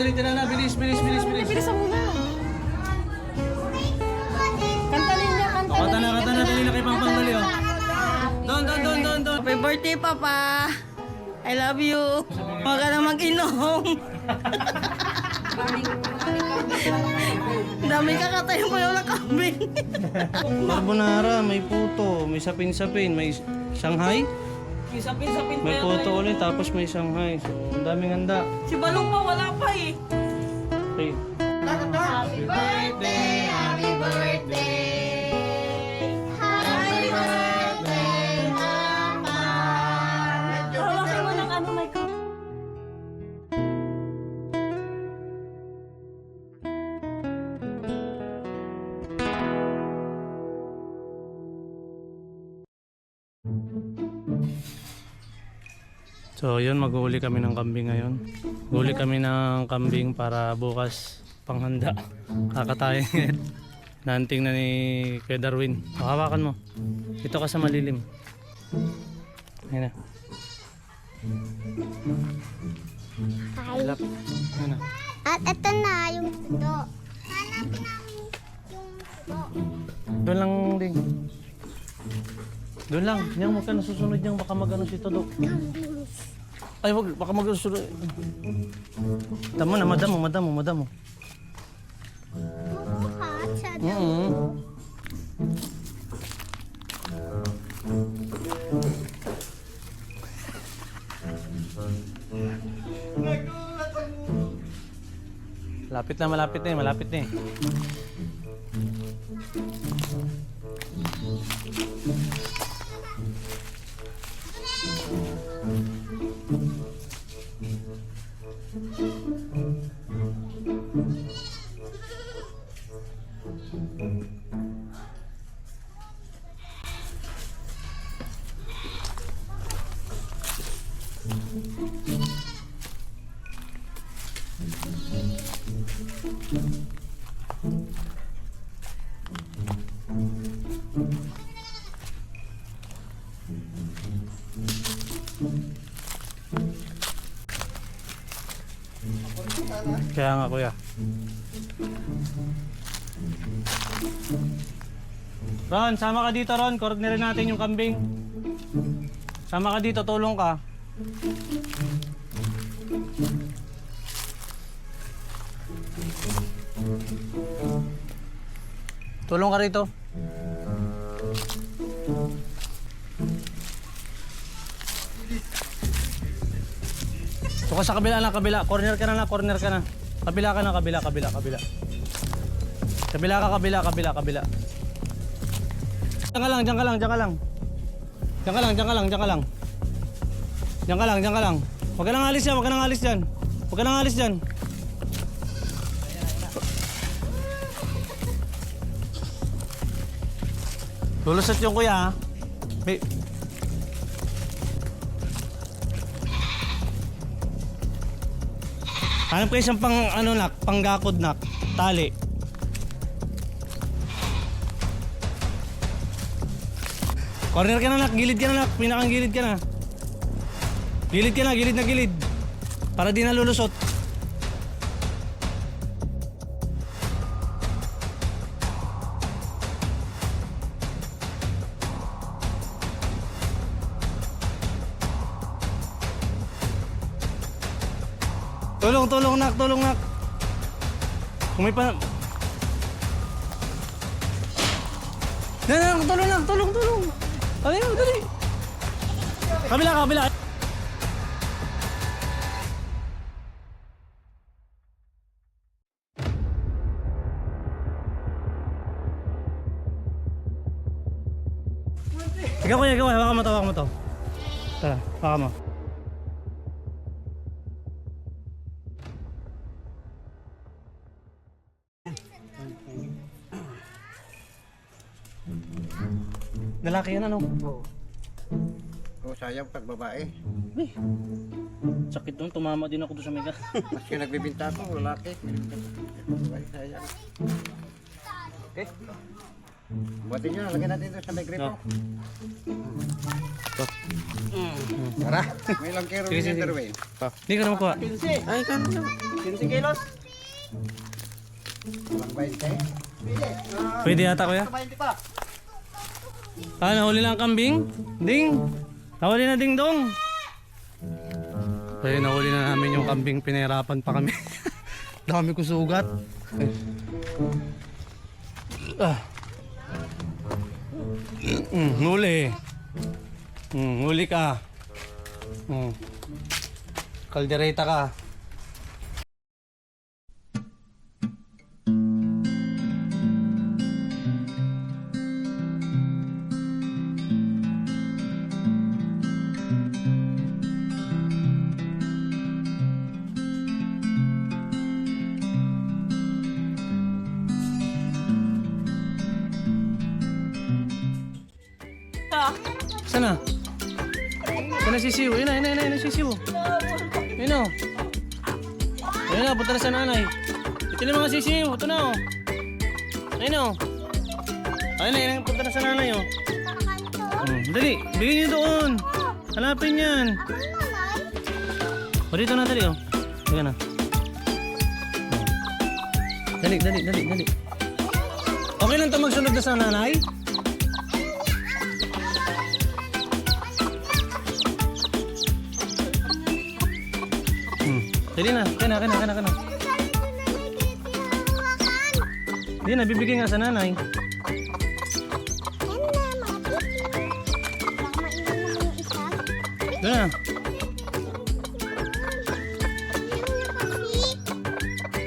Dali na, bilis. Bilisan mo na. Kantanin niya. Kanta na, dali na kay Pampang, dali oh. Doon. Happy birthday, Papa. I love you. Huwag ka na mag-inom. Dami kakatayin pa yung nakambing. Carbonara, may puto, may sapin-sapin, may Shanghai. Sapin-sapin May puto ulit, tapos may Shanghai. So, ang daming handa. Si Balong pa, wala pa eh. Okay. Happy birthday, happy birthday. Happy birthday, Papa. Hawakin mo ng ano, my God. So yun, mag-uuli kami ng kambing ngayon. Huli kami ng kambing para bukas panghanda. Kakatayin ngayon. Nanting na ni Kuya Darwin. Hawakan mo. Ito ka sa malilim. Ayan na. Hilap. Ayan na. At ito na yung tudo. Hanapin namin yung tudo. Doon lang ding. Doon lang. Niyang huwag ka nasusunod niyang baka mag-ano si Todo. Ay wag, baka mag-susunod. Tama na, madam mo. Buhat sa Malapit na eh. Kaya nga kuya. Ron, sama ka dito Ron. Cornerin natin yung kambing. Sama ka dito, tulong ka. Tulong ka rito. Tuka sa kabila. Corner ka na. Kabila ka na. Kabila. Diyan ka lang. Huwag ka nang alis dyan. Lulusot yung kuya ha. Hanap kayo isang panggakod nak, tali. Corner ka na nak, gilid ka na nak, pinakang gilid ka na. Gilid. Para di na lulusot. Tulong nak. Kung may pa... Tulong. Dali. Kabila. Ikaw, hawakan mo to. Tara, hawakan mo. Lalaki yan ano? Oo. Oh, sayang pag babae. Sakit doon, tumama din ako doon sa mega. Maski nagbibinta ako, lalaki. Babae, sayang. Okay. Buhatin nyo, lagyan natin ito sa may gripo. Ito. Tara, may lang kero Sige. ni Darwin. Hindi ka na makuha. Ay, kanto. 15 kilos. Walang 20. Pwede yata kuya? 20 pa. Ah, nahuli na ang kambing? Ding! Nahuli na ding dong! Kaya nahuli na namin yung kambing, pinahirapan pa kami. Dami ko sugat. Ah. Huli. Huli ka. Kaldereta ka. Sana? Sana sisiw. Yun na, sisiw. Yun na. Ayun na, punta na sa nanay. Ito na mga sisiw. Ito na oh. Ayun na oh. Ayun na, punta na sa nanay oh. Dali, bigyan niyo doon. Hanapin yan. O dito na, dali oh. Bigyan na. Dali. Okay lang ito magsunod na sa nanay? Dali na, kaya na. Hindi na, bibigay nga sa nanay. Doon na.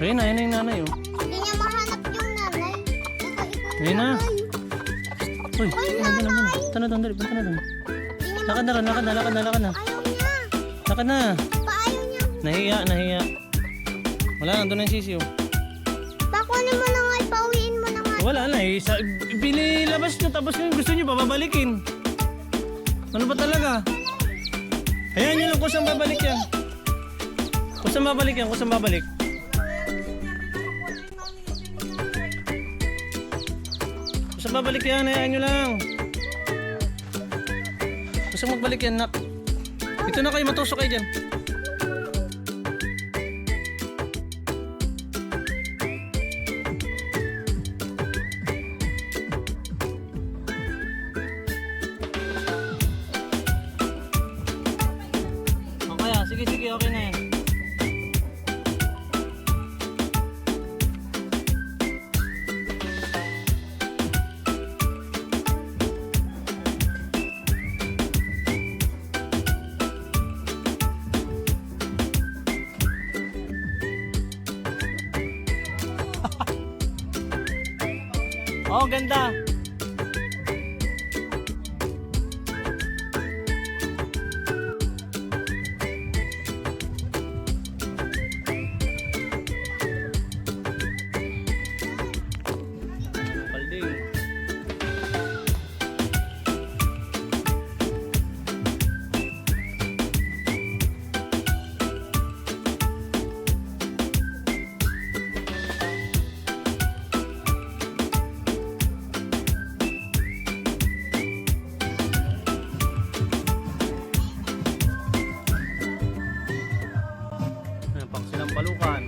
Ayun na, yung nanay oh. Hindi niya mahanap yung nanay. Ayun na. Uy, punta na doon, dali, punta na doon. Lakad na. Ayaw niya. Lakad na. Paayaw niya. Nahiya. Wala, nandun na yung sisiw. Pakunin mo na nga, pauwiin mo na nga. Wala na eh. Binilabas nyo tapos yung gusto nyo babalikin. Ano ba talaga? Ayan nyo lang kung saan babalik yan. Kung saan babalik. Kung saan babalik yan, ayan nyo lang. Kung saan magbalik yan, nak. Ito na kayo, matusok kayo dyan. Sige, okay na yan. Oh, ganda. Palukan.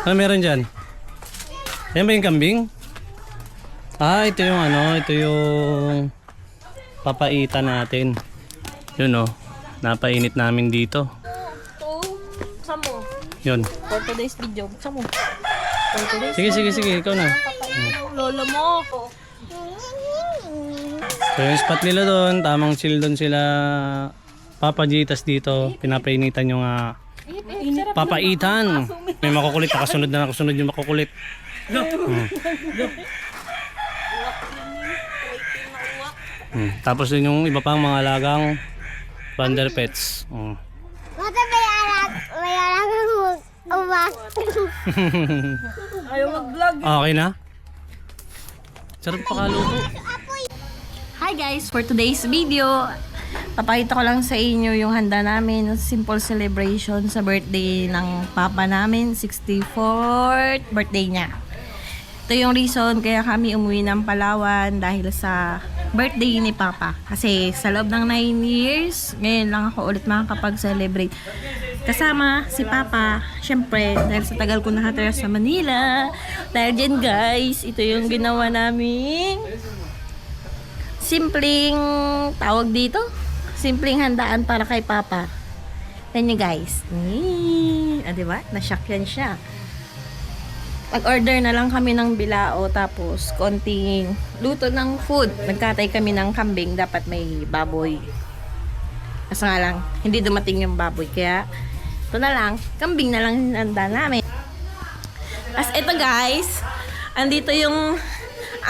Ano meron dyan? Yan ba yung kambing? Ah, ito yung ano, ito yung papaitan natin. Yun oh, napainit namin dito. Ito, buksan mo. Yun. For today's video, buksan mo. For today's Sige, ikaw na. lolo mo. So yung spot nila doon, tamang chill doon sila. Papa Gitas dito, pinapainitan yung papaitan. May makukulit, nakasunod yung makukulit. Tapos yun yung iba pang mga alagang Vanderpets. Bata may alam umak. Ayaw mag-vlog. Okay na? Sarap pakaluto. Hi guys! For today's video, papakita ko lang sa inyo yung handa namin. Simple celebration sa birthday ng papa namin. 64th birthday niya. Ito yung reason kaya kami umuwi ng Palawan dahil sa birthday ni papa. Kasi sa loob ng 9 years, ngayon lang ako ulit makakapag-celebrate. Kasama si papa, syempre, dahil sa tagal ko nakatira sa Manila. Dahil dyan guys, ito yung ginawa namin. Simpleng tawag dito, simpleng handaan para kay papa. Yan nyo guys. Diba? Nashock yan siya. Pag-order na lang kami ng bilao, tapos konting luto ng food. Nagkatay kami ng kambing, dapat may baboy. Kasi nga lang, hindi dumating yung baboy. Kaya, ito na lang, kambing na lang handa namin. As ito guys, andito yung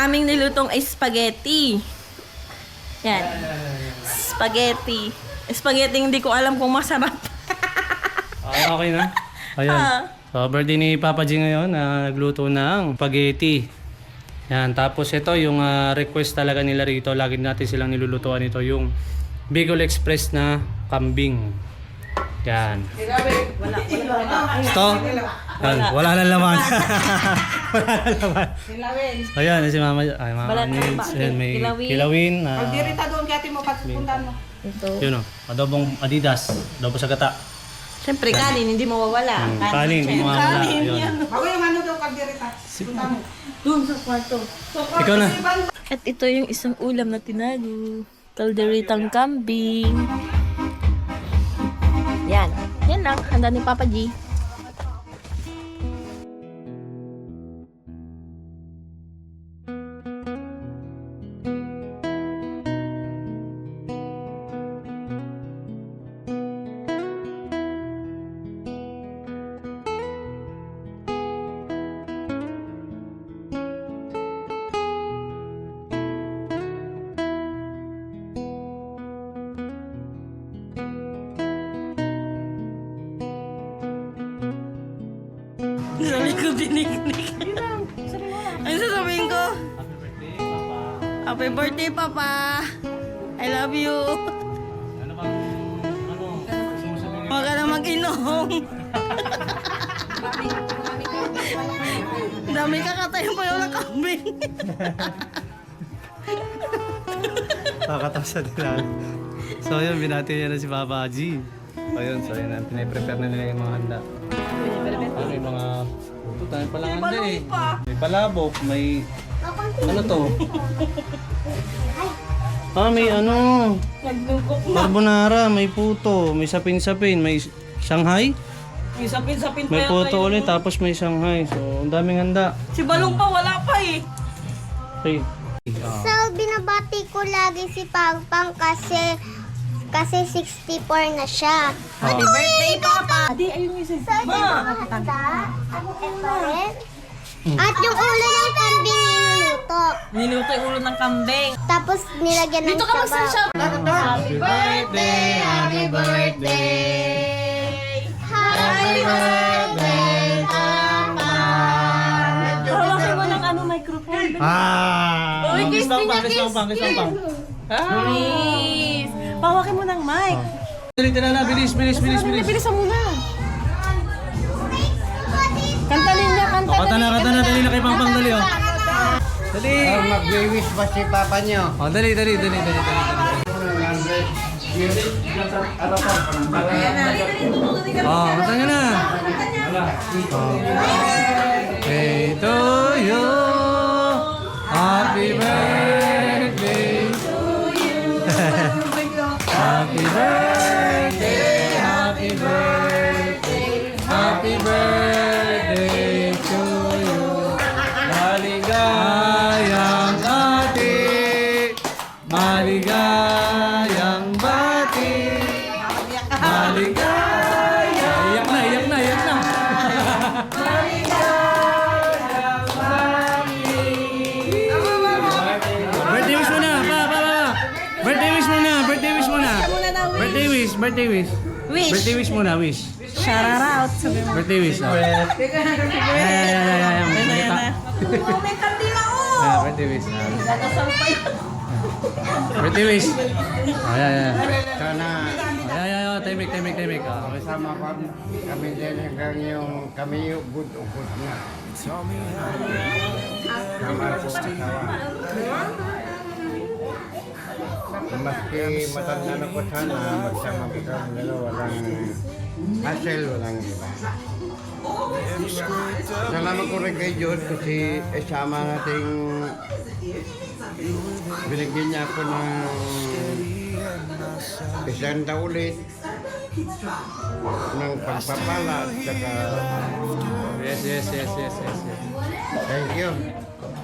aming nilutong spaghetti. Yan. Spaghetti. Spaghetti, hindi ko alam kung masarap. Okay na? Ayan. So, birthday ni Papa G ngayon, nagluto ng spaghetti. Yan. Tapos ito, yung request talaga nila rito, lagi natin silang nilulutuan ito, yung Bicol Express na kambing. Yan. Ito? Yan. Wala na laman. Wala na laman. Ayan, si Mama. Ay, Mama Nils. Ayan, may kilawin. Dirita doon kaya mo puntahan mo. Ito. Yun o, adobong Adidas. Adobo sa gata. Siyempre, kanin, hindi mawawala. Kanin, hindi mawawala. Yun. Ako yung ano daw kaldirita. Punta mo. Doon sa kwarto. Ikaw na. At ito yung isang ulam na tinago. Kalderitang kambing. Yan. Yan lang. Handa ni Papa G. Sabi ko dinig-dinig. Ano sasabihin ko? Happy birthday, Papa! I love you! Ano bang, gusto mo sabihin? Huwag ka na mag-inom! Dami kakatayin pa yung nakambing! Kakatasa nila. So yun, binati niya na si Papa G. So yun, pinaprepare na nila yung mga handa. May mga ito tayo palang handa eh. May palabok, may ano to? May ano? Carbonara, may puto, may sapin-sapin, may Shanghai. May sapin-sapin May puto ulit, tapos may Shanghai. So, ang daming handa. Si Balong pa, wala pa eh! Okay. So, binabati ko lagi si Pangpang kasi 64 na siya. Happy birthday, Papa! Adi, ayun yung isa. So, yung mga handa, ano pa rin? At yung ulo ng kambing niluluto. Niluto yung ulo ng kambing. Tapos nilagyan ng Dito ka mag-shout! Happy birthday! Happy birthday! Happy birthday, Papa! Hawakin mo ng ano, microphone. Ah! Uy, kiss Pang, niya, kiss pang. Please! Pawakin mo ng mic. Dali, bilis. Bilisan mo na. Kantanin niya, Kanta na, dali na kay Pangpang, dali oh. Dali! Mag-wish ba si Papa niyo? Oh, dali. Oh, mata nyo na. Oh. Hey to you. Happy birthday to you. Happy birthday, happy birthday, happy birthday to you. Maligayang bati, maligayang bati, maligaya. Iyak na, iyak na, iyak na. Maligayang bati. Birthday wish muna, pa. Birthday wish muna, birthday wish muna. Birthday wish, birthday wish. Wish. Birthday wish muna, wish. Shout out. Birthday wish. Oh. Ayan na. Oh, may kandila oh. Birthday wish. Birthday wish. Ayan. Sana Ayan, timik. Oh. kasama kami din hanggang yung kami yung good na. Sama ko asawa. Maski matanda na ko sana, magsama ko kami dalawa, walang hassle, walang iba. Salamat ko rin kay Diyos kasi isama nating binigyan niya ako ng isang ulit ng pagpapala at saka Yes. thank you.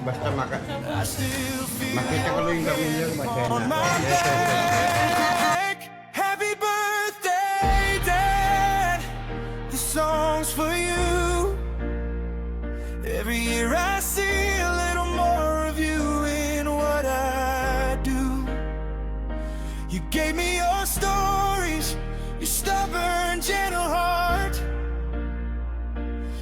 Basta makita ko lang yung kami yung masaya na. Yes. Happy birthday, Dad. This song's for you. Every year I see a little more of you in what I do. You gave me your stories, your stubborn, gentle heart.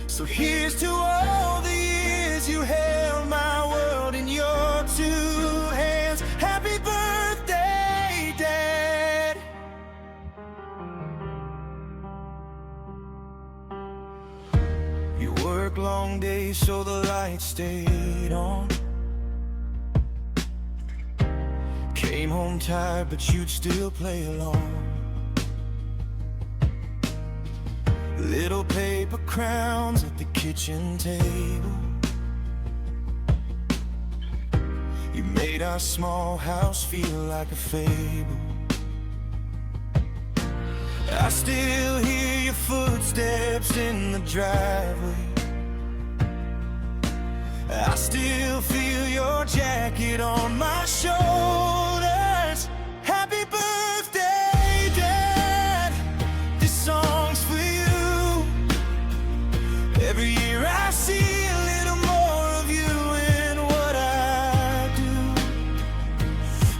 So here's to all the years you held my world in your two hands. Happy birthday, Dad. You work long days so the lights stayed on. Came home tired but you'd still play along. Little paper crowns at the kitchen table. You made our small house feel like a fable. I still hear your footsteps in the driveway. I still feel your jacket on my shoulders. Happy birthday, Dad. This song's for you. Every year I see a little more of you in what I do.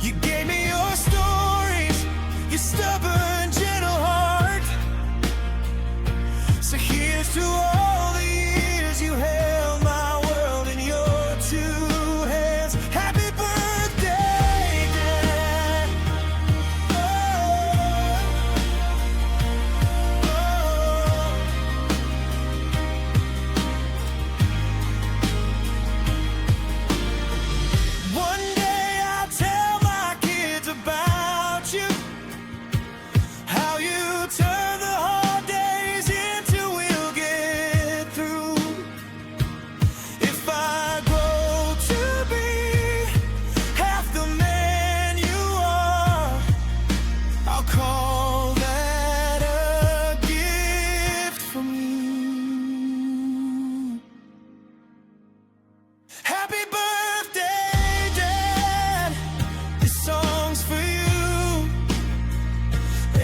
You gave me your stories, your stubborn, gentle heart. So here's to all the years you held my world in your two hands. Happy birthday, Dad. One day I'll tell my kids about you, how you turn the hard days into we'll get through. If I grow to be half the man you are, I'll call that a gift from you. Happy birthday, Dad. This song's for you.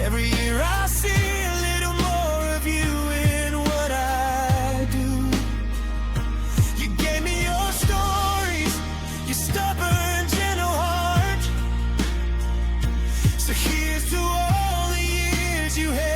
Every year I see a little more of you in what I do. You gave me your stories, your stubborn, gentle heart. So here's to all the years you had.